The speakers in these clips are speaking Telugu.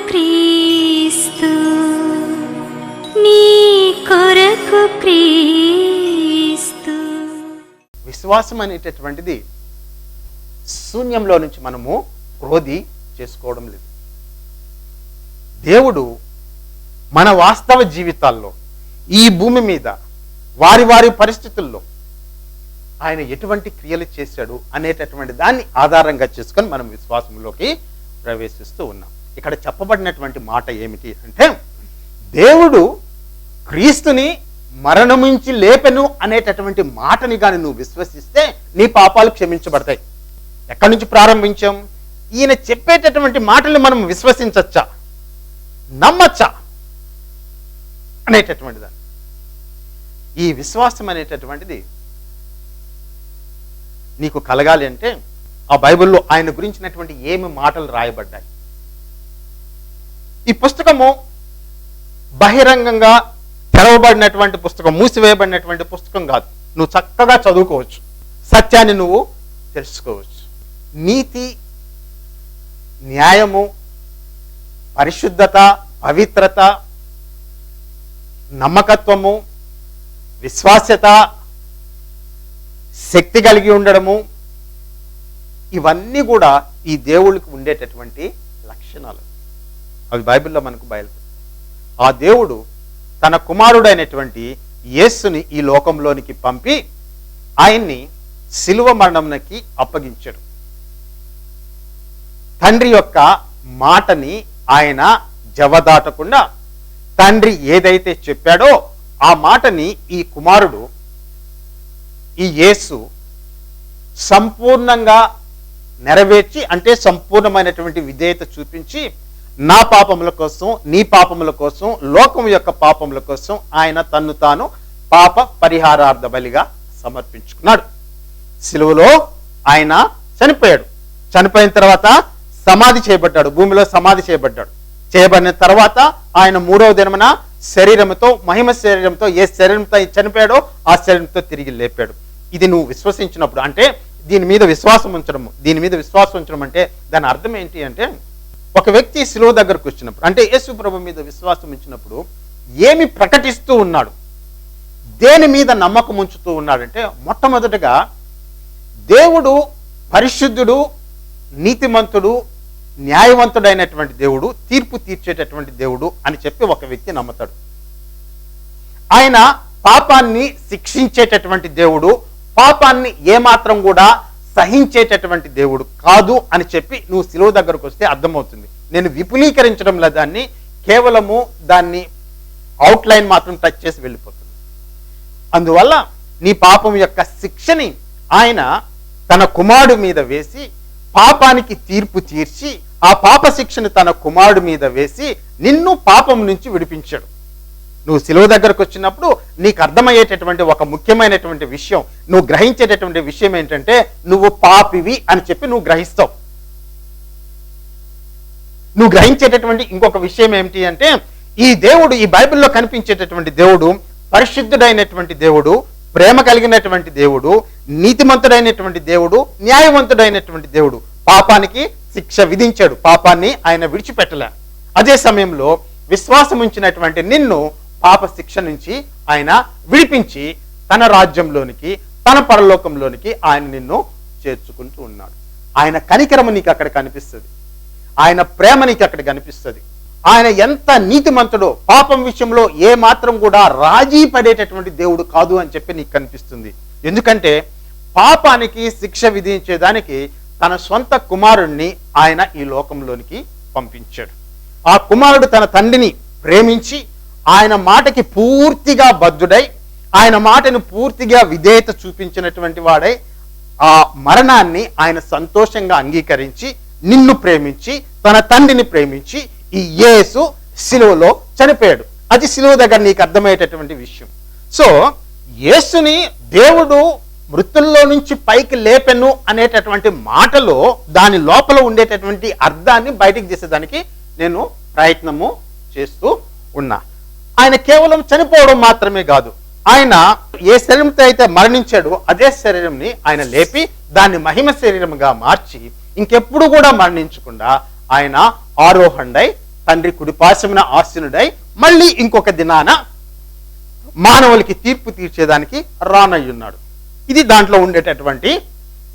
క్రీస్తు, నీ కొరకు క్రీస్తు. విశ్వాసం అనేటటువంటిది శూన్యంలో నుంచి మనము క్రోధి చేసుకోవడం లేదు. దేవుడు మన వాస్తవ జీవితాల్లో ఈ భూమి మీద వారి వారి పరిస్థితుల్లో ఆయన ఎటువంటి క్రియలు చేశాడు అనేటటువంటి దాన్ని ఆధారంగా చేసుకొని మనం విశ్వాసంలోకి ప్రవేశిస్తూ ఉన్నాం. ఇక్కడ చెప్పబడినటువంటి మాట ఏమిటి అంటే, దేవుడు క్రీస్తుని మరణమించి లేపెను అనేటటువంటి మాటని కానీ నువ్వు విశ్వసిస్తే నీ పాపాలు క్షమించబడతాయి. ఎక్కడి నుంచి ప్రారంభించాం? ఈయన చెప్పేటటువంటి మాటలు మనం విశ్వసించచ్చా, నమ్మచ్చా అనేటటువంటి దాన్ని. ఈ విశ్వాసం అనేటటువంటిది నీకు కలగాలి అంటే ఆ బైబిల్లో ఆయన గురించినటువంటి ఏమి మాటలు రాయబడ్డాయి. ఈ పుస్తకము బహిరంగంగా తెరవబడినటువంటి పుస్తకం, మూసివేయబడినటువంటి పుస్తకం కాదు. నువ్వు చక్కగా చదువుకోవచ్చు, సత్యాన్ని నువ్వు తెలుసుకోవచ్చు. నీతి, న్యాయము, పరిశుద్ధత, పవిత్రత, నమ్మకత్వము, విశ్వాస్యత, శక్తి కలిగి ఉండడము, ఇవన్నీ కూడా ఈ దేవుడికి ఉండేటటువంటి లక్షణాలు. అవి బైబిల్లో మనకు బయలుదేరు. ఆ దేవుడు తన కుమారుడైనటువంటి యేసుని ఈ లోకంలోనికి పంపి ఆయన్ని శిలువ మరణంకి అప్పగించాడు. తండ్రి యొక్క మాటని ఆయన జవదాటకుండా తండ్రి ఏదైతే చెప్పాడో ఆ మాటని ఈ కుమారుడు, ఈ యేసు సంపూర్ణంగా నెరవేర్చి, అంటే సంపూర్ణమైనటువంటి విధేయత చూపించి నా పాపముల కోసం, నీ పాపముల కోసం, లోకం యొక్క పాపముల కోసం ఆయన తన్ను తాను పాప పరిహారార్థ బలిగా సమర్పించుకున్నాడు. సిలువలో ఆయన చనిపోయాడు. చనిపోయిన తర్వాత సమాధి చేయబడ్డాడు, భూమిలో సమాధి చేయబడ్డాడు. చేయబడిన తర్వాత ఆయన 3వ దినమున శరీరంతో, మహిమ శరీరంతో, ఏ శరీరంతో చనిపోయాడో ఆ శరీరంతో తిరిగి లేపాడు. ఇది నువ్వు విశ్వసించినప్పుడు, అంటే దీని మీద విశ్వాసం ఉంచడం అంటే దాని అర్థం ఏంటి అంటే, ఒక వ్యక్తి శిలువ దగ్గరకు వచ్చినప్పుడు, అంటే యేసు ప్రభు మీద విశ్వాసం ఉంచినప్పుడు ఏమి ప్రకటిస్తూ ఉన్నాడు, దేని మీద నమ్మకం ఉంచుతూ ఉన్నాడంటే, మొట్టమొదటగా దేవుడు పరిశుద్ధుడు, నీతిమంతుడు, న్యాయవంతుడైనటువంటి దేవుడు, తీర్పు తీర్చేటటువంటి దేవుడు అని చెప్పి ఒక వ్యక్తి నమ్ముతాడు. ఆయన పాపాన్ని శిక్షించేటటువంటి దేవుడు, పాపాన్ని ఏమాత్రం కూడా సహించేటటువంటి దేవుడు కాదు అని చెప్పి నువ్వు శిలువ దగ్గరకు వస్తే అర్థమవుతుంది. నేను విపులీకరించడం లేదు, దాన్ని కేవలము దాన్ని అవుట్లైన్ మాత్రం టచ్ చేసి వెళ్ళిపోతుంది. అందువల్ల నీ పాపం యొక్క శిక్షని ఆయన తన కుమారుడు మీద వేసి పాపానికి తీర్పు తీర్చి ఆ పాప శిక్షను తన కుమారుడు మీద వేసి నిన్ను పాపం నుంచి విడిపించాడు. నువ్వు శిలువ దగ్గరకు వచ్చినప్పుడు నీకు అర్థమయ్యేటటువంటి ఒక ముఖ్యమైనటువంటి విషయం, నువ్వు గ్రహించేటటువంటి విషయం ఏంటంటే, నువ్వు పాపివి అని చెప్పి నువ్వు గ్రహిస్తావు. నువ్వు గ్రహించేటటువంటి ఇంకొక విషయం ఏమిటి అంటే, ఈ దేవుడు, ఈ బైబిల్లో కనిపించేటటువంటి దేవుడు పరిశుద్ధుడైనటువంటి దేవుడు, ప్రేమ కలిగినటువంటి దేవుడు, నీతిమంతుడైనటువంటి దేవుడు, న్యాయవంతుడైనటువంటి దేవుడు. పాపానికి శిక్ష విధించాడు, పాపాన్ని ఆయన విడిచిపెట్టలే. అదే సమయంలో విశ్వాసం ఉంచినటువంటి నిన్ను పాప శిక్ష నుంచి ఆయన విడిపించి తన రాజ్యంలోనికి, తన పరలోకంలోనికి ఆయన నిన్ను చేర్చుకుంటూ ఉన్నాడు. ఆయన కనికరము నీకు అక్కడ కనిపిస్తుంది, ఆయన ప్రేమ నీకు అక్కడ కనిపిస్తుంది. ఆయన ఎంత నీతిమంతుడో, పాపం విషయంలో ఏ మాత్రం కూడా రాజీ పడేటటువంటి దేవుడు కాదు అని చెప్పి నీకు కనిపిస్తుంది. ఎందుకంటే పాపానికి శిక్ష విధించేదానికి తన సొంత కుమారుణ్ణి ఆయన ఈ లోకంలోనికి పంపించాడు. ఆ కుమారుడు తన తండ్రిని ప్రేమించి ఆయన మాటకి పూర్తిగా బద్ధుడై, ఆయన మాటను పూర్తిగా విధేయత చూపించినటువంటి వాడై ఆ మరణాన్ని ఆయన సంతోషంగా అంగీకరించి నిన్ను ప్రేమించి తన తండ్రిని ప్రేమించి ఈ యేసు శిలువలో చనిపోయాడు. అది శిలువ దగ్గర నీకు అర్థమయ్యేటటువంటి విషయం. సో యేసుని దేవుడు మృతుల్లో నుంచి పైకి లేపెను అనేటటువంటి మాటలో దాని లోపల ఉండేటటువంటి అర్థాన్ని బయటికి తీసేదానికి నేను ప్రయత్నము చేస్తూ ఉన్నా. ఆయన కేవలం చనిపోవడం మాత్రమే కాదు, ఆయన ఏ శరీరంతో అయితే మరణించాడో అదే శరీరంని ఆయన లేపి దాన్ని మహిమ శరీరంగా మార్చి ఇంకెప్పుడు కూడా మరణించకుండా ఆయన ఆరోహణై తండ్రి కుడిపార్శ్వమున ఆసీనుడై మళ్ళీ ఇంకొక దినాన మానవులకి తీర్పు తీర్చేదానికి రానయ్యున్నాడు. ఇది దాంట్లో ఉండేటటువంటి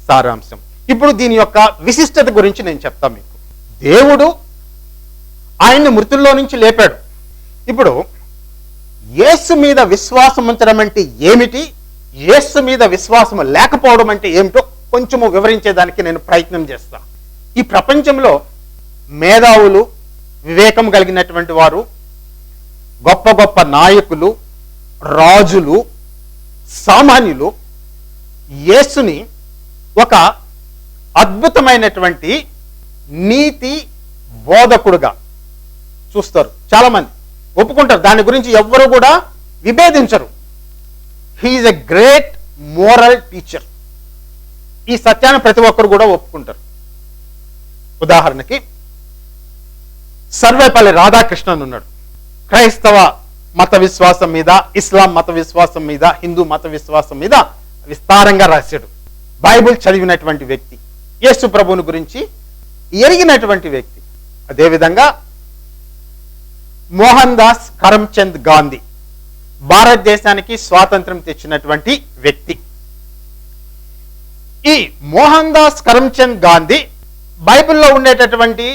సారాంశం. ఇప్పుడు దీని యొక్క విశిష్టత గురించి నేను చెప్తాను మీకు. దేవుడు ఆయన్ని మృతుల్లో నుంచి లేపాడు. ఇప్పుడు యేసు మీద విశ్వాసం ఉంచడం అంటే ఏమిటి, యేసు మీద విశ్వాసం లేకపోవడం అంటే ఏమిటో కొంచెము వివరించేదానికి నేను ప్రయత్నం చేస్తాను. ఈ ప్రపంచంలో మేధావులు, వివేకం కలిగినటువంటి వారు, గొప్ప గొప్ప నాయకులు, రాజులు, సామాన్యులు యేసుని ఒక అద్భుతమైనటువంటి నీతి బోధకుడుగా చూస్తారు. చాలా మంది ఒప్పుకుంటారు, దాని గురించి ఎవ్వరు కూడా విభేదించరు. He's a great moral teacher. ఈ సత్యాన్ని ప్రతి ఒక్కరు కూడా ఒప్పుకుంటారు. ఉదాహరణకి సర్వేపల్లి రాధాకృష్ణన్ ఉన్నాడు. క్రైస్తవ మత విశ్వాసం మీద, ఇస్లాం మత విశ్వాసం మీద, హిందూ మత విశ్వాసం మీద విస్తారంగా రాశాడు. బైబిల్ చదివినటువంటి వ్యక్తి, యేసు ప్రభువుని గురించి ఎరిగినటువంటి వ్యక్తి. అదేవిధంగా మోహన్ దాస్ కరమ్చంద్ గాంధీ, భారతదేశానికి స్వాతంత్రం తెచ్చినటువంటి వ్యక్తి. ఈ మోహన్ దాస్ కరమ్చంద్ గాంధీ బైబిల్లో ఉండేటటువంటి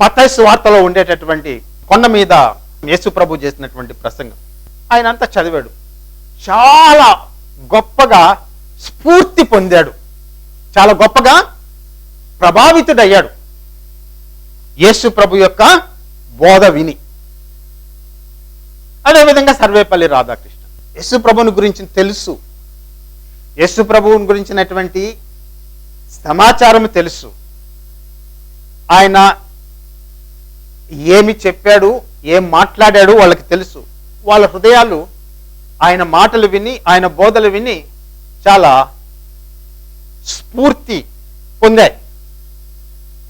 మత్తయి సువార్తలో ఉండేటటువంటి కొండ మీద యేసు ప్రభు చేసినటువంటి ప్రసంగం ఆయన అంతా చదివాడు. చాలా గొప్పగా స్ఫూర్తి పొందాడు, చాలా గొప్పగా ప్రభావితుడయ్యాడు యేసు ప్రభు యొక్క బోధ విని. అదేవిధంగా సర్వేపల్లి రాధాకృష్ణ, యేసు ప్రభుని గురించి తెలుసు, యేసు ప్రభువుని గురించినటువంటి సమాచారం తెలుసు. ఆయన ఏమి చెప్పాడు, ఏం మాట్లాడాడు వాళ్ళకి తెలుసు. వాళ్ళ హృదయాలు ఆయన మాటలు విని, ఆయన బోధలు విని చాలా స్ఫూర్తి పొందాయి.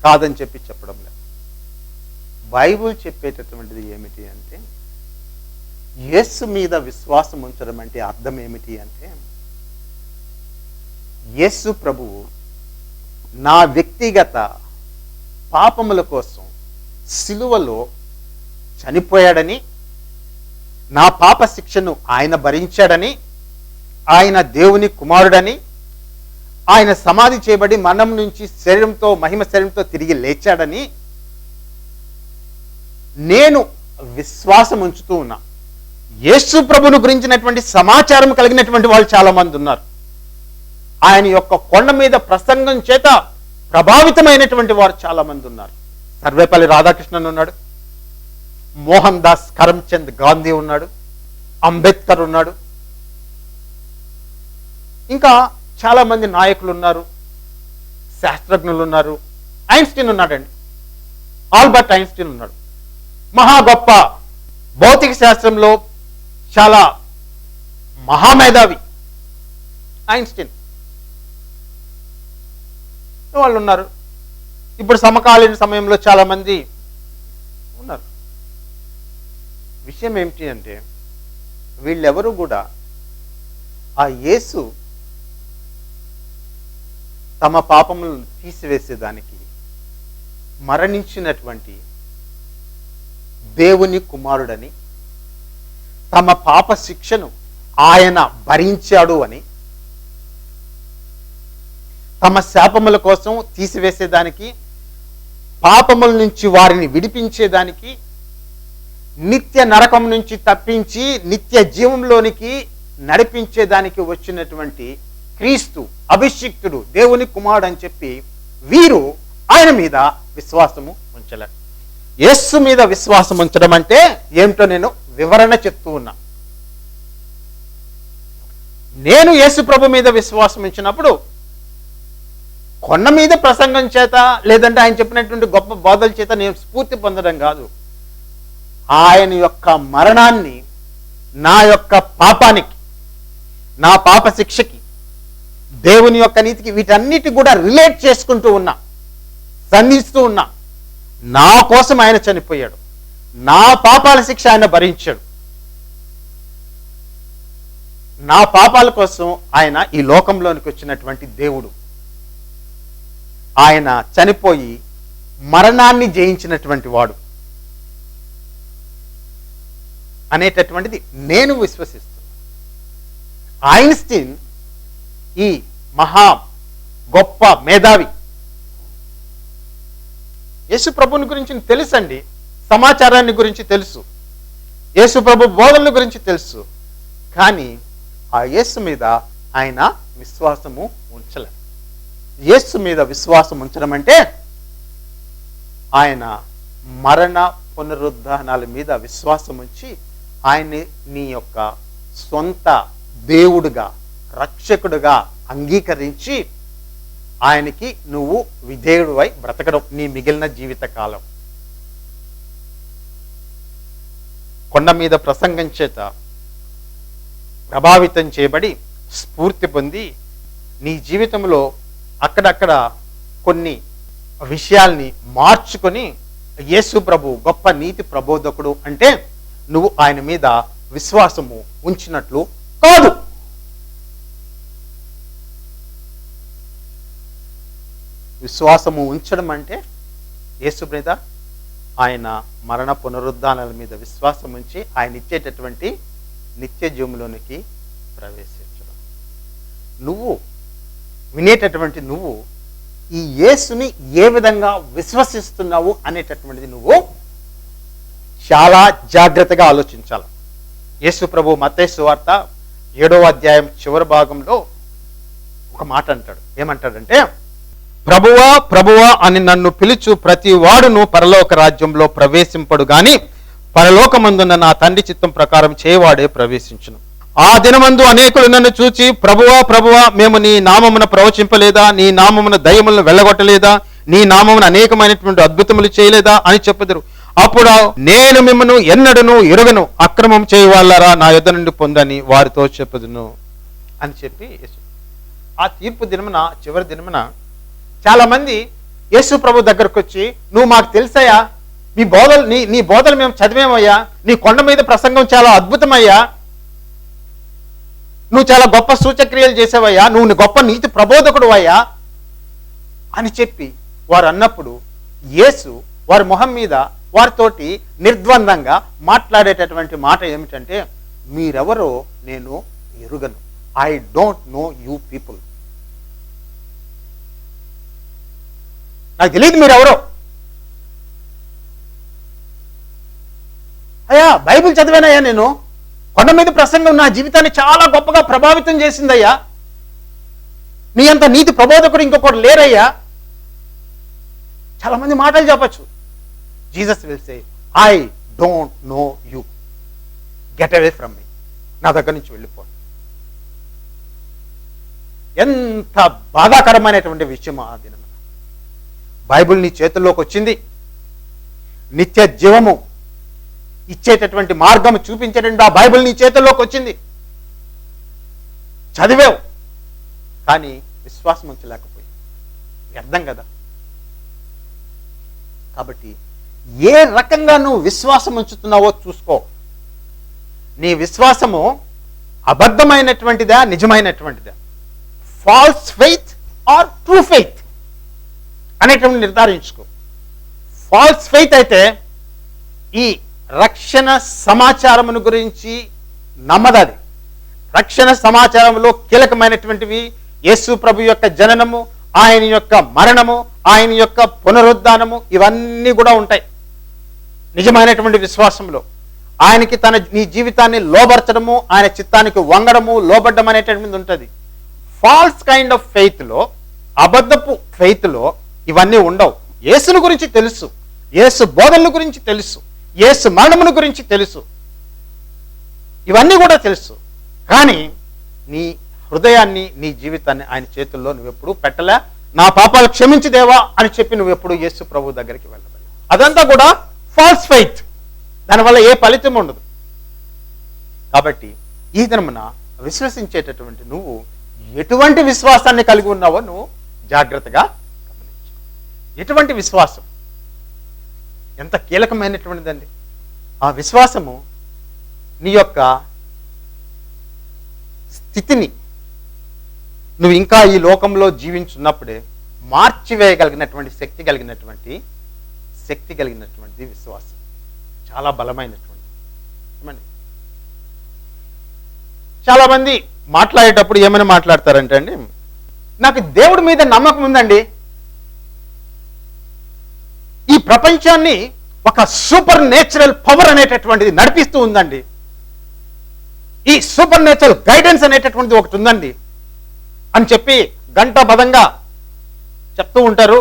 కాదని చెప్పడం లేదు. బైబిల్ చెప్పేటటువంటిది ఏమిటి అంటే, యేసు మీద విశ్వాసం ఉంచడం అంటే అర్థం ఏమిటి అంటే, యేసు ప్రభువు నా వ్యక్తిగత పాపముల కోసం సిలువలో చనిపోయాడని, నా పాప శిక్షను ఆయన భరించాడని, ఆయన దేవుని కుమారుడని, ఆయన సమాధి చేయబడి మరణం నుంచి శరీరంతో, మహిమ శరీరంతో తిరిగి లేచాడని నేను విశ్వాసం ఉంచుతూ ఉన్నా. యేసు ప్రభువును గురించినటువంటి సమాచారం కలిగినటువంటి వాళ్ళు చాలా మంది ఉన్నారు. ఆయన యొక్క కొండ మీద ప్రసంగం చేత ప్రభావితమైనటువంటి వారు చాలా మంది ఉన్నారు. సర్వేపల్లి రాధాకృష్ణన్ ఉన్నాడు, మోహన్ దాస్ కరమ్చంద్ గాంధీ ఉన్నాడు, అంబేద్కర్ ఉన్నాడు, ఇంకా చాలా మంది నాయకులు ఉన్నారు, శాస్త్రజ్ఞులు ఉన్నారు. ఐన్స్టీన్ ఉన్నాడండి, ఆల్బర్ట్ ఐన్స్టీన్ ఉన్నాడు, మహా గొప్ప భౌతిక శాస్త్రంలో చాలా మహామేధావి ఐన్స్టీన్. వాళ్ళు ఉన్నారు. ఇప్పుడు సమకాలీన సమయంలో చాలా మంది ఉన్నారు. విషయం ఏమిటి అంటే, వీళ్ళెవరూ కూడా ఆ యేసు తమ పాపములను తీసివేసేదానికి మరణించినటువంటి దేవుని కుమారుడని, తమ పాప శిక్షను ఆయన భరించాడు అని, తమ శాపముల కోసం తీసివేసేదానికి, పాపముల నుంచి వారిని విడిపించేదానికి, నిత్య నరకం నుంచి తప్పించి నిత్య జీవంలోనికి నడిపించేదానికి వచ్చినటువంటి క్రీస్తు, అభిషిక్తుడు, దేవుని కుమారుడు అని చెప్పి వీరు ఆయన మీద విశ్వాసము ఉంచలేరు. యేసు మీద విశ్వాసం ఉంచడం అంటే ఏమిటో నేను వివరణ చెప్తూ ఉన్నా. నేను యేసు ప్రభు మీద విశ్వాసం ఉంచినప్పుడు కొండ మీద ప్రసంగం చేత, లేదంటే ఆయన చెప్పినటువంటి గొప్ప బోధల చేత నేను స్ఫూర్తి పొందడం కాదు. ఆయన యొక్క మరణాన్ని నా యొక్క పాపానికి, నా పాప శిక్షకి, దేవుని యొక్క నీతికి, వీటన్నిటి కూడా రిలేట్ చేసుకుంటూ ఉన్నా, సంధిస్తూ ఉన్నా. నా కోసం ఆయన చనిపోయాడు, నా పాపాల శిక్ష ఆయన భరించాడు, నా పాపాల కోసం ఆయన ఈ లోకంలోనికి వచ్చినటువంటి దేవుడు. ఆయన చనిపోయి మరణాన్ని జయించినటువంటి వాడు. అనేటటువంటిది నేను విశ్వసిస్తున్నాను. ఐన్స్టీన్ ఈ మహా గొప్ప మేధావి, యేసు ప్రభుని గురించి తెలుసండి, సమాచారాన్ని గురించి తెలుసు, యేసు ప్రభు బోధనల గురించి తెలుసు. కానీ ఆ యేసు మీద ఆయన విశ్వాసము ఉంచలేదు. యేసు మీద విశ్వాసం ఉంచడం అంటే ఆయన మరణ పునరుద్ధానాల మీద విశ్వాసం ఉంచి ఆయన్ని నీ యొక్క సొంత దేవుడుగా, రక్షకుడుగా అంగీకరించి ఆయనకి నువ్వు విధేయుడివై బ్రతకడం నీ మిగిలిన జీవిత కాలం. కొండ మీద ప్రసంగం చేత ప్రభావితం చేయబడి స్ఫూర్తి పొంది నీ జీవితంలో అక్కడక్కడ కొన్ని విషయాల్ని మార్చుకొని యేసు ప్రభు గొప్ప నీతి ప్రబోధకుడు అంటే నువ్వు ఆయన మీద విశ్వాసము ఉంచినట్లు కాదు. విశ్వాసము ఉంచడం అంటే యేసు మీద, ఆయన మరణ పునరుద్ధానాల మీద విశ్వాసం ఉంచి ఆయన ఇచ్చేటటువంటి నిత్య జీవంలోనికి ప్రవేశించడం. నువ్వు వినేటటువంటి నువ్వు ఈ యేసుని ఏ విధంగా విశ్వసిస్తున్నావు అనేటటువంటిది నువ్వు చాలా జాగ్రత్తగా ఆలోచించాలి. యేసు ప్రభు మత్తయి సువార్త 7వ అధ్యాయం చివరి భాగంలో ఒక మాట అంటాడు. ఏమంటాడంటే, ప్రభువా ప్రభువా అని నన్ను పిలుచు ప్రతి వాడును పరలోక రాజ్యంలో ప్రవేశింపడు గాని పరలోకమందున్న నా తండ్రి చిత్తం ప్రకారం చేయవాడే ప్రవేశించును. ఆ దినమందు అనేకులు నన్ను చూచి ప్రభువా ప్రభువా మేము నీ నామమున ప్రవచింపలేదా, నీ నామమున దయ్యములను వెళ్ళగొట్టలేదా, నీ నామమున అనేకమైనటువంటి అద్భుతములు చేయలేదా అని చెప్పుదురు. అప్పుడు నేను మిమ్మను ఎన్నడను ఎరుగను, అక్రమం చేయవాళ్ళారా నా యొద్ద నుండి పొందని వారితో చెప్పుదును అని చెప్పి ఆ తీర్పు దినమున, చివరి దినమున చాలా మంది యేసు ప్రభు దగ్గరకు వచ్చి, నువ్వు మాకు తెలుసయ్యా, నీ బోధలు మేము చదివేమయ్యా, నీ కొండ మీద ప్రసంగం చాలా అద్భుతమయ్యా, నువ్వు చాలా గొప్ప సూచక్రియలు చేసావయ్యా, నువ్వు గొప్ప నీతి ప్రబోధకుడు అయ్యా అని చెప్పి వారు అన్నప్పుడు యేసు వారి మొహం మీద వారితోటి నిర్ద్వందంగా మాట్లాడేటటువంటి మాట ఏమిటంటే, మీరెవరో నేను ఎరుగను. I don't know you people. నాకు తెలియదు మీరెవరో. అయ్యా బైబిల్ చదివానయ్యా, నేను కొండ మీద ప్రసంగం నా జీవితాన్ని చాలా గొప్పగా ప్రభావితం చేసిందయ్యా, నీ అంత నీతి ప్రబోధకుడు ఇంకొకటి లేరయ్యా. చాలా మంది మాటలు చెప్పచ్చు. Jesus will say, I don't know you, get away from మీ, నా దగ్గర నుంచి వెళ్ళిపోండి. ఎంత బాధాకరమైనటువంటి విషయం ఆ దినం. బైబిల్ నీ చేతుల్లోకి వచ్చింది, నిత్య జీవము ఇచ్చేటటువంటి మార్గం చూపించేటటువంటి ఆ బైబిల్ నీ చేతుల్లోకి వచ్చింది, చదివావు, కానీ విశ్వాసం ఉంచలేకపోయింది. వ్యర్థం కదా. కాబట్టి ఏ రకంగా నువ్వు విశ్వాసం ఉంచుతున్నావో చూసుకో. నీ విశ్వాసము అబద్ధమైనటువంటిదా, నిజమైనటువంటిదా, false faith or true faith అనేటువంటి నిర్ధారించుకో. ఫాల్స్ ఫెయిత్ అయితే ఈ రక్షణ సమాచారమును గురించి నమ్మదది. రక్షణ సమాచారంలో కీలకమైనటువంటివి యేసు ప్రభు యొక్క జననము, ఆయన యొక్క మరణము, ఆయన యొక్క పునరుద్ధానము, ఇవన్నీ కూడా ఉంటాయి నిజమైనటువంటి విశ్వాసంలో. ఆయనకి నీ జీవితాన్ని లోబర్చడము, ఆయన చిత్తానికి వంగడము, లోబడ్డం అనేటటువంటిది ఉంటుంది. ఫాల్స్ కైండ్ ఆఫ్ ఫెయిత్లో, అబద్ధపు ఫెయిత్లో ఇవన్నీ ఉండవు. యేసును గురించి తెలుసు, యేసు బోధనల గురించి తెలుసు, యేసు మరణమును గురించి తెలుసు, ఇవన్నీ కూడా తెలుసు. కానీ నీ హృదయాన్ని, నీ జీవితాన్ని ఆయన చేతుల్లో నువ్వెప్పుడు పెట్టలే. నా పాపాలు క్షమించి దేవా అని చెప్పి నువ్వెప్పుడు యేసు ప్రభు దగ్గరికి వెళ్ళలేదు. అదంతా కూడా ఫాల్స్ ఫెయిత్. దానివల్ల ఏ ఫలితం ఉండదు. కాబట్టి ఈ దినమున విశ్వసించేటటువంటి నువ్వు ఎటువంటి విశ్వాసాన్ని కలిగి ఉన్నావో నువ్వు జాగ్రత్తగా గమనించు. ఎటువంటి విశ్వాసం ఎంత కీలకమైనటువంటిదండి. ఆ విశ్వాసము నీ యొక్క స్థితిని నువ్వు ఇంకా ఈ లోకంలో జీవించున్నప్పుడే మార్చివేయగలిగినటువంటి శక్తి కలిగినటువంటి విశ్వాసం. చాలా బలమైనటువంటి. చాలా మంది మాట్లాడేటప్పుడు ఏమైనా మాట్లాడతారంటే అండి, నాకు దేవుడి మీద నమ్మకం ఉందండి, ఈ ప్రపంచాన్ని ఒక సూపర్ నేచురల్ పవర్ అనేటటువంటిది నడిపిస్తూ ఉందండి, ఈ సూపర్ నేచురల్ గైడెన్స్ అనేటటువంటిది ఒకటి ఉందండి అని చెప్పి గంటబద్ధంగా చెప్తూ ఉంటారు,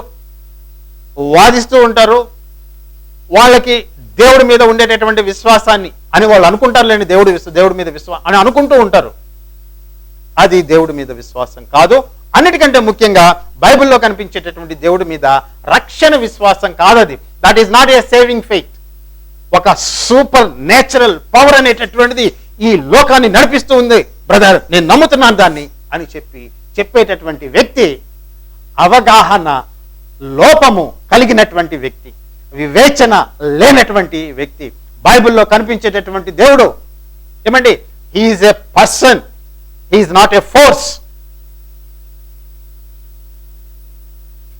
వాదిస్తూ ఉంటారు. వాళ్ళకి దేవుడి మీద ఉండేటటువంటి విశ్వాసాన్ని అని వాళ్ళు అనుకుంటారులేండి, దేవుడి మీద విశ్వాసం అని అనుకుంటూ ఉంటారు. అది దేవుడి మీద విశ్వాసం కాదు. అన్నిటికంటే ముఖ్యంగా బైబిల్లో కనిపించేటటువంటి దేవుడి మీద రక్షణ విశ్వాసం కాదది. That is not a saving faith. ఒక సూపర్ నేచురల్ పవర్ అనేటటువంటిది ఈ లోకాన్ని నడిపిస్తూ ఉంది బ్రదర్, నేను నమ్ముతున్నాను దాన్ని అని చెప్పేటటువంటి వ్యక్తి అవగాహన లోపము కలిగినటువంటి వ్యక్తి, వివేచన లేనటువంటి వ్యక్తి. బైబిల్లో కనిపించేటటువంటి దేవుడు ఏమండి, he's a person, he's not a force.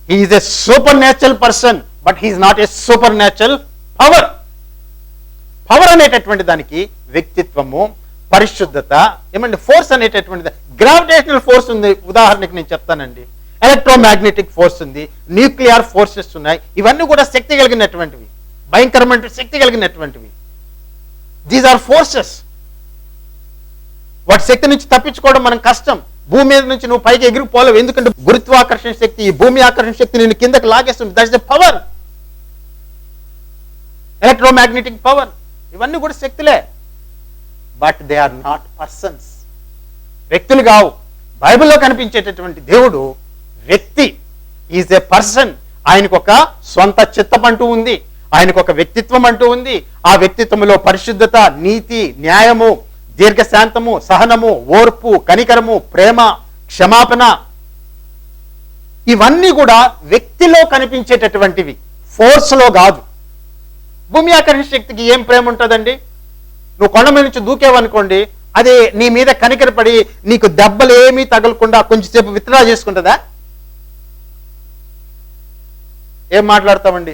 He's a supernatural person, but he's not a supernatural power. Power అనేటటువంటి దానికి వ్యక్తిత్వము, పరిశుద్ధత, ఏమండి ఫోర్స్ అనేటటువంటిది, గ్రావిటేషనల్ ఫోర్స్ ఉంది. ఉదాహరణకి నేను చెప్తానండి, ఎలక్ట్రోమాగ్నెటిక్ ఫోర్స్ ఉంది, న్యూక్లియర్ ఫోర్సెస్ ఉన్నాయి. ఇవన్నీ కూడా శక్తి కలిగినటువంటివి, భయంకరమైన శక్తి కలిగినటువంటివి. These are forces. వాటి శక్తి నుంచి తప్పించుకోవడం మనం కష్టం. భూమి మీద నుంచి నువ్వు పైకి ఎగిరిపోలేవు, ఎందుకంటే గురుత్వాకర్షణ శక్తి, ఈ భూమి ఆకర్షణ శక్తి నిన్ను కిందకి లాగేస్తుంది. That is the power, electromagnetic power. ఇవన్నీ కూడా శక్తులే, but they are not persons. వ్యక్తులు కావు. బైబిల్లో కనిపించేటటువంటి దేవుడు వ్యక్తి, ఈజ్ ఎ పర్సన్. ఆయనకు ఒక స్వంత చిత్తం అంటూ ఉంది, ఆయనకు ఒక వ్యక్తిత్వం అంటూ ఉంది. ఆ వ్యక్తిత్వంలో పరిశుద్ధత, నీతి, న్యాయము, దీర్ఘశాంతము, సహనము, ఓర్పు, కనికరము, ప్రేమ, క్షమాపణ, ఇవన్నీ కూడా వ్యక్తిలో కనిపించేటటువంటివి, ఫోర్స్ లో కాదు. భూమి ఆకర్షణ శక్తికి ఏం ప్రేమ ఉంటుందండి? నువ్వు కొండ మీద నుంచి దూకేవనుకోండి, అది నీ మీద కనికరపడి నీకు దెబ్బలు ఏమీ తగలకుండా కొంచెంసేపు విత్డ్రా చేసుకుంటుందా? ఏం మాట్లాడతామండి?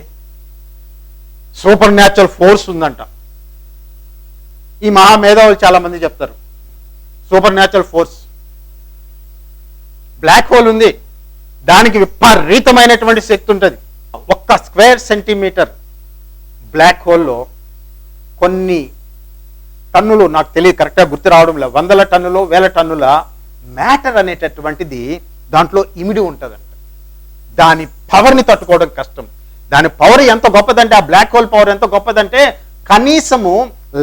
సూపర్ న్యాచురల్ ఫోర్స్ ఉందంట. ఈ మహామేధావులు చాలా మంది చెప్తారు supernatural force. Black hole ఉంది, దానికి విపరీతమైనటువంటి శక్తి ఉంటుంది. 1 స్క్వేర్ సెంటీమీటర్ బ్లాక్ హోల్లో కొన్ని టన్నులు, నాకు తెలియదు కరెక్ట్గా గుర్తు రావడం లేదు, 100 టన్నులు 1000 టన్నుల మ్యాటర్ అనేటటువంటిది దాంట్లో ఇమిడి ఉంటుందంట. దాని పవర్ని తట్టుకోవడం కష్టం. దాని పవర్ ఎంత గొప్పదంటే, ఆ బ్లాక్ హోల్ పవర్ ఎంత గొప్పదంటే, కనీసము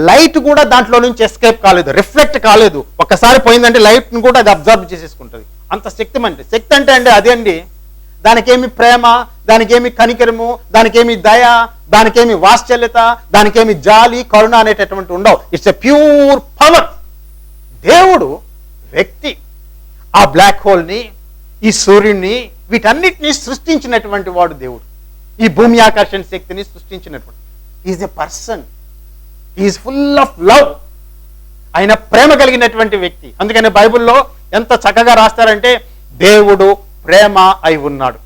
లైట్ కూడా దాంట్లో నుంచి ఎస్కేప్ కాలేదు, రిఫ్లెక్ట్ కాలేదు. ఒక్కసారి పోయిందంటే లైట్ని కూడా అది అబ్జర్వ్ చేసేసుకుంటుంది. అంత శక్తి అంటే అండి అదే అండి. దానికేమి ప్రేమ, దానికేమి కనికరము, దానికేమి దయ, దానికేమి వాత్సల్యత, దానికేమి జాలి, కరుణ అనేటటువంటి ఉండవు. It's a pure power. దేవుడు వ్యక్తి. ఆ బ్లాక్ హోల్ని, ఈ సూర్యుడిని, వీటన్నిటిని సృష్టించినటువంటి వాడు దేవుడు. ఈ భూమి ఆకర్షణ శక్తిని సృష్టించినటువంటి, is a person, is full of love. ఆయన ప్రేమ కలిగినటువంటి వ్యక్తి. అందుకని బైబిల్లో ఎంత చక్కగా రాస్తారంటే, దేవుడు ప్రేమ అయి ఉన్నాడు,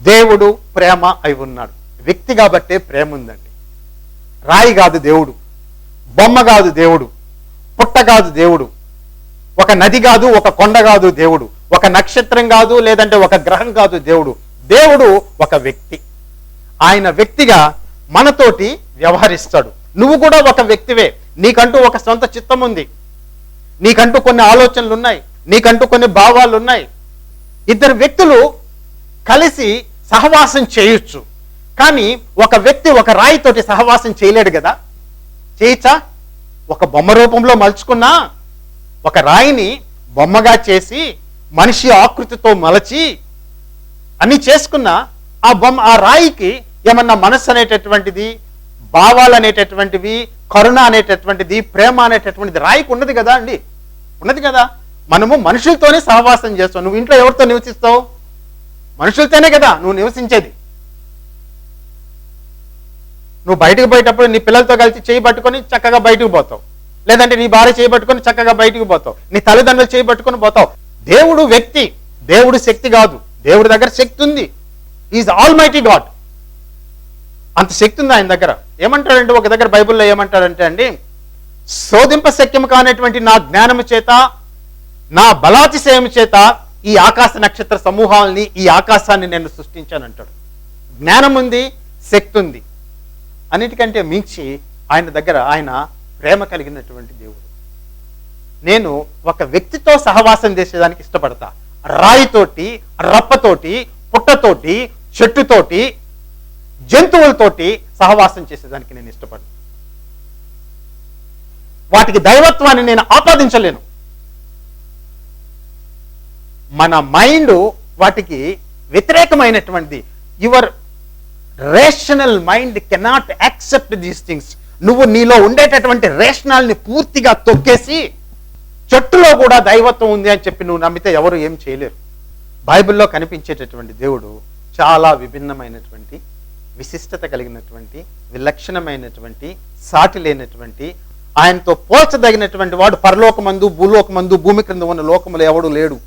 దేవుడు ప్రేమ అయి ఉన్నాడు. వ్యక్తి కాబట్టే ప్రేమ ఉందండి. రాయి కాదు దేవుడు, బొమ్మ కాదు దేవుడు, పుట్ట కాదు దేవుడు, ఒక నది కాదు, ఒక కొండ కాదు దేవుడు, ఒక నక్షత్రం కాదు, లేదంటే ఒక గ్రహం కాదు దేవుడు. దేవుడు ఒక వ్యక్తి. ఆయన వ్యక్తిగా మనతోటి వ్యవహరిస్తాడు. నువ్వు కూడా ఒక వ్యక్తివే. నీకంటూ ఒక సొంత చిత్తం ఉంది, నీకంటూ కొన్ని ఆలోచనలు ఉన్నాయి, నీకంటూ కొన్ని భావాలు ఉన్నాయి. ఇద్దరు వ్యక్తులు కలిసి సహవాసం చేయొచ్చు, కానీ ఒక వ్యక్తి ఒక రాయితోటి సహవాసం చేయలేడు కదా. చేయచ్చా? ఒక బొమ్మ రూపంలో మలుచుకున్నా, ఒక రాయిని బొమ్మగా చేసి మనిషి ఆకృతితో మలచి అన్ని చేసుకున్నా, ఆ రాయికి ఏమన్నా మనస్సు అనేటటువంటిది, భావాలు అనేటటువంటివి, కరుణ అనేటటువంటిది, ప్రేమ అనేటటువంటిది రాయికి ఉన్నది కదా అండి? ఉన్నది కదా. మనము మనుషులతోనే సహవాసం చేస్తాం. నువ్వు ఇంట్లో ఎవరితో నివసిస్తావు? మనుషులతోనే కదా నువ్వు నివసించేది. నువ్వు బయటకు పోయేటప్పుడు నీ పిల్లలతో కలిసి చేయి పట్టుకొని చక్కగా బయటకు పోతావు, లేదంటే నీ భార్య చేయి పట్టుకొని చక్కగా బయటకు పోతావు, నీ తల్లిదండ్రులు చేయి పట్టుకొని పోతావు. దేవుడు వ్యక్తి, దేవుడు శక్తి కాదు. దేవుడి దగ్గర శక్తి ఉంది. Is all mighty God. అంత శక్తి ఉంది ఆయన దగ్గర. ఏమంటాడంటే ఒక దగ్గర బైబిల్లో ఏమంటాడంటే అండి, శోధింప శక్యము కానటువంటి నా జ్ఞానము చేత, నా బలాతిశయము చేత ఈ ఆకాశ నక్షత్ర సమూహాలని, ఈ ఆకాశాన్ని నేను సృష్టించానంటాడు. జ్ఞానం ఉంది, శక్తి ఉంది. అన్నిటికంటే మించి ఆయన దగ్గర ఆయన ప్రేమ కలిగినటువంటి దేవుడు. నేను ఒక వ్యక్తితో సహవాసం చేసేదానికి ఇష్టపడతా. రాయితోటి, రప్పతోటి, పుట్టతోటి, చెట్టుతోటి, జంతువులతోటి సహవాసం చేసేదానికి నేను ఇష్టపడను. వాటికి దైవత్వాన్ని నేను ఆపాదించలేను. మన మైండ్ వాటికి వ్యతిరేకమైనటువంటిది. Your rational mind cannot accept these things. నువ్వు నీలో ఉండేటటువంటి రేషనల్ని పూర్తిగా తొక్కేసి చెట్టులో కూడా దైవత్వం ఉంది అని చెప్పి నువ్వు నమ్మితే ఎవరు ఏం చేయలేరు. బైబిల్లో కనిపించేటటువంటి దేవుడు చాలా విభిన్నమైనటువంటి, విశిష్టత కలిగినటువంటి, విలక్షణమైనటువంటి, సాటి లేనటువంటి, ఆయనతో పోల్చదగినటువంటి వాడు పరలోకమందు, భూలోకమందు, భూమి క్రింద ఉన్న లోకములో ఎవడు లేడు.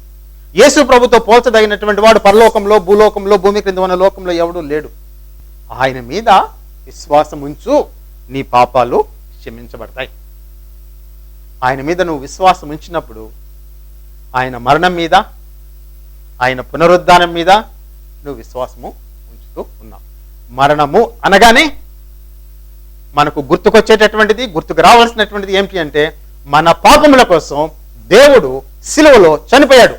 యేసు ప్రభుతో పోల్చదగినటువంటి వాడు పరలోకంలో, భూలోకంలో, భూమి క్రింద ఉన్న లోకంలో ఎవడు లేడు. ఆయన మీద విశ్వాసం ఉంచు, నీ పాపాలు క్షమించబడతాయి. ఆయన మీద నువ్వు విశ్వాసం ఉంచినప్పుడు ఆయన మరణం మీద, ఆయన పునరుద్ధానం మీద నువ్వు విశ్వాసము ఉంచుతూ ఉన్నావు. మరణము అనగానే మనకు గుర్తుకొచ్చేటటువంటిది, గుర్తుకు రావాల్సినటువంటిది ఏమిటి అంటే, మన పాపముల కోసం దేవుడు సిలువలో చనిపోయాడు.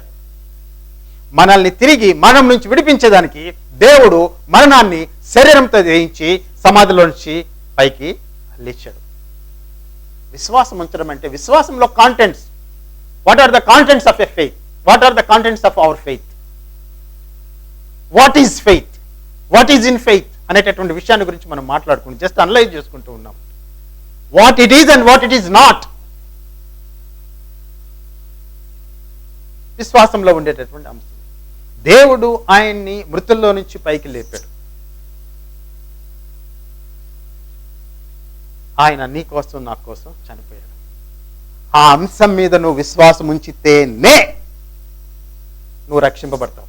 మనల్ని తిరిగి మరణం నుంచి విడిపించేదానికి దేవుడు మరణాన్ని శరీరంతో జయించి సమాధిలో నుంచి పైకి లేచాడు. విశ్వాసం ఉంచడం అంటే, విశ్వాసంలో contents. What are the contents of a faith? What are the contents of our faith? What is faith? What is in faith అనేటటువంటి విషయాన్ని గురించి మనం మాట్లాడుకుంటూ జస్ట్ అనలైజ్ చేసుకుంటూ ఉన్నాం. What it is and what it is not. విశ్వాసంలో ఉండేటటువంటి అంశం. దేవుడు ఆయన్ని మృతుల్లో నుంచి పైకి లేపాడు. ఆయన నీ కోసం, నా కోసం చనిపోయాడు. ఆ అంశం మీద నువ్వు విశ్వాసం ఉంచితేనే నువ్వు రక్షింపబడతావు.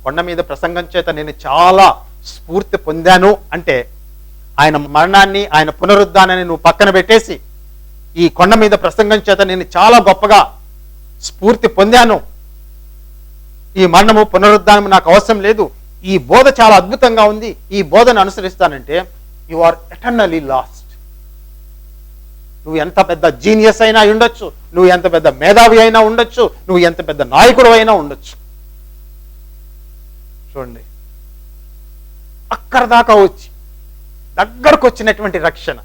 కొండ మీద ప్రసంగం చేత నేను చాలా స్ఫూర్తి పొందాను అంటే, ఆయన మరణాన్ని, ఆయన పునరుద్ధానాన్ని నువ్వు పక్కన పెట్టేసి, ఈ కొండ మీద ప్రసంగం చేత నేను చాలా గొప్పగా స్ఫూర్తి పొందాను, ఈ మరణము పునరుద్ధానం నాకు అవసరం లేదు, ఈ బోధ చాలా అద్భుతంగా ఉంది, ఈ బోధను అనుసరిస్తానంటే, యు ఆర్ ఎటర్నలీ లాస్ట్. నువ్వు ఎంత పెద్ద జీనియస్ అయినా ఉండొచ్చు, నువ్వు ఎంత పెద్ద మేధావి అయినా ఉండొచ్చు, నువ్వు ఎంత పెద్ద నాయకుడు అయినా ఉండొచ్చు. చూడండి, అక్కడ దాకా వచ్చి దగ్గరకు వచ్చినటువంటి రక్షణ,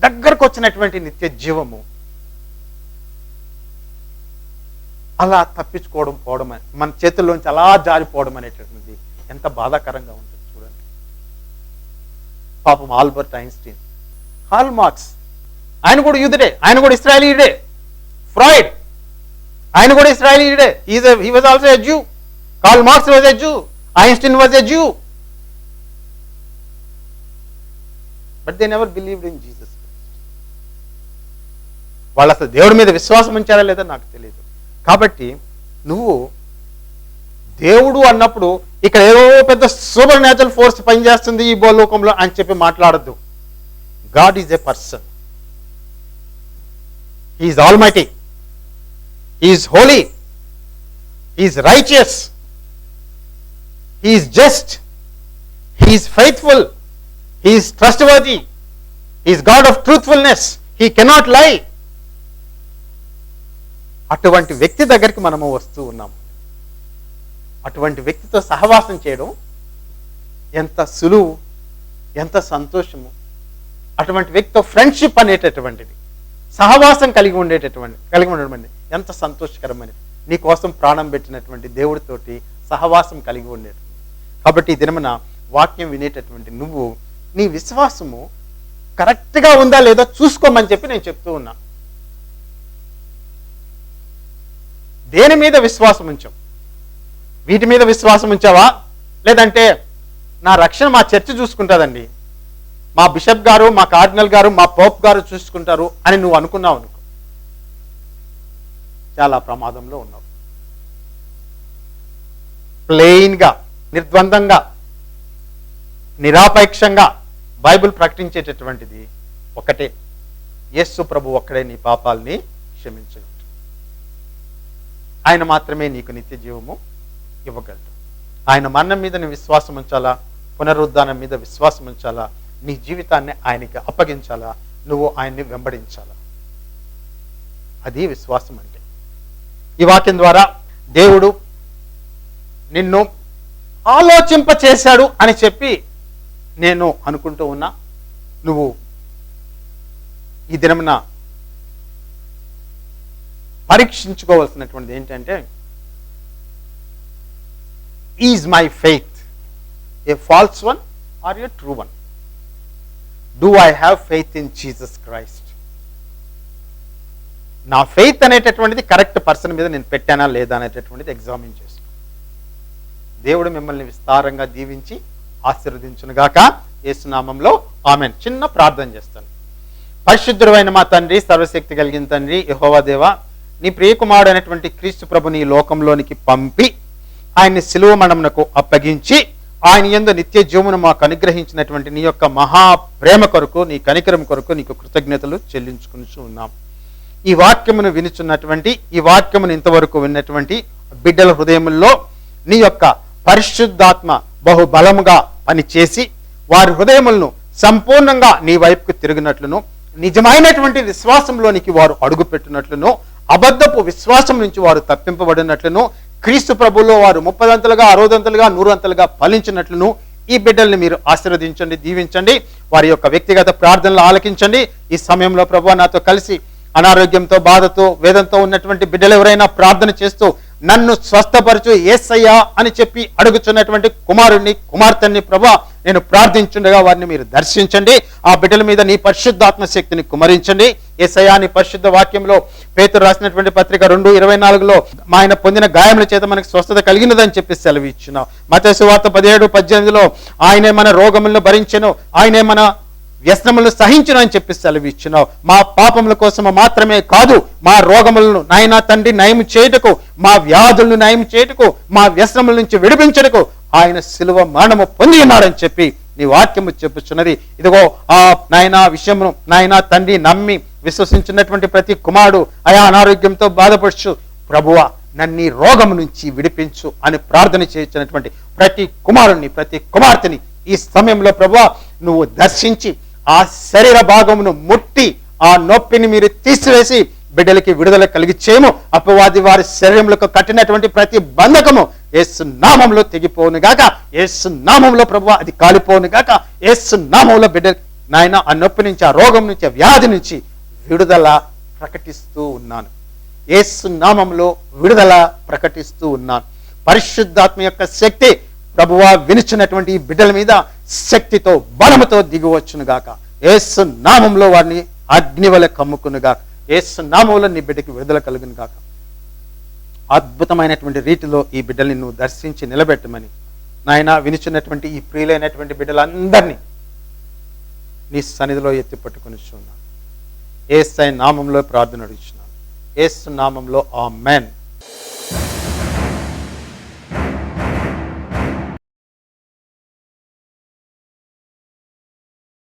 దగ్గరకు వచ్చినటువంటి నిత్య జీవము అలా తప్పించుకోవడం, పోవడం, మన చేతుల్లోంచి అలా జారిపోవడం అనేటటువంటిది ఎంత బాధాకరంగా ఉంటుంది చూడండి. పాపం ఆల్బర్ట్ ఐన్స్టీన్, హాల్ మార్క్స్, ఆయన కూడా యూదుడే, ఆయన కూడా ఇస్రాయేలీయుడే. ఫ్రాయిడ్, ఆయన కూడా ఇస్రాయేలీయుడే. He was also a Jew. Karl Marx was a Jew. Einstein was a Jew. But they never believed in Jesus. వాళ్ళు అసలు దేవుడి మీద విశ్వాసం ఉంచారా లేదా నాకు తెలియదు. కాబట్టి నువ్వు దేవుడు అన్నప్పుడు ఇక్కడ ఏదో పెద్ద సూపర్ న్యాచురల్ ఫోర్స్ పనిచేస్తుంది ఈ భూలోకంలో అని చెప్పి మాట్లాడద్దు. God is a person. He is almighty. He is holy. He is righteous. He is just. He is faithful. He is trustworthy. He is God of truthfulness. He cannot lie. అటువంటి వ్యక్తి దగ్గరికి మనము వస్తూ ఉన్నాము. అటువంటి వ్యక్తితో సహవాసం చేయడం ఎంత సులువు, ఎంత సంతోషము. అటువంటి వ్యక్తితో ఫ్రెండ్షిప్ అనేటటువంటిది, సహవాసం కలిగి ఉండడం ఎంత సంతోషకరమైన, నీ కోసం ప్రాణం పెట్టినటువంటి దేవుడితోటి సహవాసం కలిగి ఉండేటువంటి. కాబట్టి ఈ దినమున వాక్యం వినేటటువంటి నువ్వు నీ విశ్వాసము కరెక్ట్గా ఉందా లేదా చూసుకోమని చెప్పి నేను చెప్తూ ఉన్నా. దేని మీద విశ్వాసం ఉంచాం? వీటి మీద విశ్వాసం ఉంచావా? లేదంటే నా రక్షణ మా చర్చ చూసుకుంటుందండి, మా బిషప్ గారు, మా కార్డినల్ గారు, మా పోప్ గారు చూసుకుంటారు అని నువ్వు అనుకున్నావు అనుకో, చాలా ప్రమాదంలో ఉన్నావు. ప్లెయిన్గా, నిర్ద్వందంగా, నిరాపేక్షంగా బైబిల్ ప్రకటించేటటువంటిది ఒకటే, యేసు ప్రభు ఒక్కడే నీ పాపాలని క్షమించగలడు. ఆయన మాత్రమే నీకు నిత్య జీవము ఇవ్వగలడు. ఆయన మరణం మీద నీ విశ్వాసం ఉంచాలా, పునరుద్ధానం మీద విశ్వాసం ఉంచాలా, నీ జీవితాన్ని ఆయనకి అప్పగించాలా, నువ్వు ఆయన్ని వెంబడించాలా. అది విశ్వాసం అంటే. ఈ వాక్యం ద్వారా దేవుడు నిన్ను ఆలోచింప చేశాడు అని చెప్పి నేను అనుకుంటూ ఉన్నా. నువ్వు ఈ దినమున పరీక్షించుకోవాల్సినటువంటిది ఏంటంటే, is my faith A falls one or A true one? Do I have faith in Jesus Christ? నా ఫెయిత్ అనేటటువంటిది కరెక్ట్ పర్సన్ మీద నేను పెట్టానా లేదా అనేటటువంటిది ఎగ్జామిన్ చేసుకో. దేవుడు మిమ్మల్ని విస్తారంగా దీవించి ఆశీర్వదించునుగాక. యేసు నామములో ఆమేన్. చిన్న ప్రార్థన చేస్తాను. పరిశుద్ధుడైన మా తండ్రి, సర్వశక్తి కలిగిన తండ్రి యెహోవా దేవా, నీ ప్రియకుమారుడు అయినటువంటి క్రీస్తు ప్రభుని ఈ లోకంలోనికి పంపి ఆయన్ని సిలువ మరణమునకు అప్పగించి ఆయన యందు నిత్య జీవమును మాకు అనుగ్రహించినటువంటి నీ యొక్క మహా ప్రేమ కొరకు, నీ కనికరం కొరకు నీకు కృతజ్ఞతలు చెల్లించుకుని ఉన్నాం. ఈ వాక్యమును వినుచున్నటువంటి, ఈ వాక్యమును ఇంతవరకు విన్నటువంటి బిడ్డల హృదయముల్లో నీ యొక్క పరిశుద్ధాత్మ బహుబలముగా పనిచేసి వారి హృదయములను సంపూర్ణంగా నీ వైపుకు తిరిగినట్లును, నిజమైనటువంటి విశ్వాసంలోనికి వారు అడుగుపెట్టినట్లును, అబద్ధపు విశ్వాసం నుంచి వారు తప్పింపబడినట్లును, క్రీస్తు ప్రభులో వారు 30 60 100 ఫలించినట్లును ఈ బిడ్డల్ని మీరు ఆశీర్వదించండి, దీవించండి. వారి యొక్క వ్యక్తిగత ప్రార్థనలు ఆలకించండి. ఈ సమయంలో ప్రభువా నాతో కలిసి అనారోగ్యంతో, బాధతో, వేదంతో ఉన్నటువంటి బిడ్డలు ఎవరైనా ప్రార్థన చేస్తూ నన్ను స్వస్థపరచు యేసయ్యా అని చెప్పి అడుగుచున్నటువంటి కుమారుణ్ణి, కుమార్తెని ప్రభువా నేను ప్రార్థించుండగా వారిని మీరు దర్శించండి. ఆ బిడ్డల మీద నీ పరిశుద్ధాత్మ శక్తిని కుమరించండి. యేసయ్యా నీ పరిశుద్ధ వాక్యంలో పేతురు రాసినటువంటి పత్రిక 2:24 ఆయన పొందిన గాయముల చేత మనకు స్వస్థత కలిగినదని చెప్పి సెలవు ఇచ్చినావు. మత్తయి సువార్త 17:18 ఆయనే మన రోగములను భరించెను, ఆయనే మన వ్యసనములను సహించును అని చెప్పి సెలవు ఇచ్చినావు. మా పాపముల కోసము మాత్రమే కాదు, మా రోగములను నాయనా తండ్రి నయము చేయుటకు, మా వ్యాధులను నయము చేయుటకు, మా వ్యసనముల నుంచి విడిపించుటకు ఆయన సిలువ మరణము పొంది ఉన్నాడని చెప్పి నీ వాక్యము చెప్పుచున్నది. ఇదిగో ఆ నాయనా విషయమును నాయనా తండ్రి నమ్మి విశ్వసించినటువంటి ప్రతి కుమారుడు అయా అనారోగ్యంతో బాధపడుచు ప్రభువా నన్ను ఈ రోగము నుంచి విడిపించు అని ప్రార్థన చేయించినటువంటి ప్రతి కుమారుణ్ణి, ప్రతి కుమార్తెని ఈ సమయంలో ప్రభువా నువ్వు దర్శించి ఆ శరీర భాగమును ముట్టి ఆ నొప్పిని మీరు తీసివేసి బిడ్డలకి విడుదల కలిగి చేయము. అపవాది వారి శరీరములకు కట్టినటువంటి ప్రతి బంధకము యేసు నామములో తెగిపోను గాక. యేసు నామములో ప్రభువా అది కాలిపోను గాక. యేసు నామములో బిడ్డ నాయన ఆ నొప్పి నుంచి, ఆ రోగం నుంచి, ఆ వ్యాధి నుంచి విడుదల ప్రకటిస్తూ ఉన్నాను. యేసు నామములో విడుదల ప్రకటిస్తూ ఉన్నాను. పరిశుద్ధాత్మ యొక్క శక్తి ప్రభువా వినిచినటువంటి ఈ బిడ్డల మీద శక్తితో, బలముతో దిగివచ్చును గాక. యేసు నామంలో వారిని అగ్నివల కమ్ముకును గాక. యేసు నామంలో నీ బిడ్డకి విడుదల కలుగును గాక. అద్భుతమైనటువంటి రీతిలో ఈ బిడ్డల్ని నువ్వు దర్శించి నిలబెట్టమని నాయన వినిచినటువంటి ఈ ప్రియులైనటువంటి బిడ్డలందరినీ నీ సన్నిధిలో ఎత్తి పట్టుకుని ఉన్నాను. యేసు నామంలో ప్రార్థన అడుగుచున్నాను. యేసు నామంలో ఆమేన్.